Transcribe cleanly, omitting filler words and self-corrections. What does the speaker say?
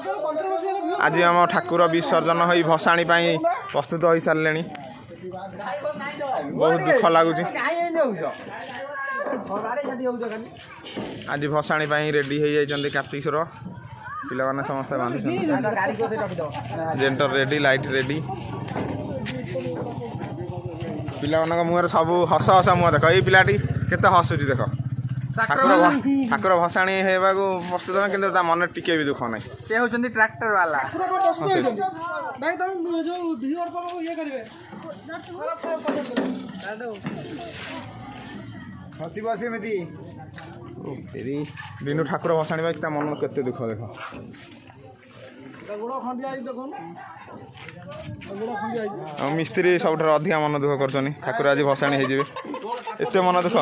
आज आम ठाकुर विसर्जन हो भसाणी प्रस्तुत हो सारे बहुत दुख लगुच आज भसाणी रेडी हो जाती कार्तिकेश्वर पिला समस्त जेंटर रेडी लाइट रेडी पिला मुहर सब हस हस मुह देख ये पिलाटी केते हसुची देख ठाकुर भसाणी होगा प्रस्तुत कि मन टिके भी दुख ना से होचंदी ट्रैक्टर वाला हसीब सेमती बिनु ठाकुर भसाणी मन केते दुख देख मिस्त्री सब अधिका मन दुख कर ठाकुर आज भसाणी हो एत मन दुख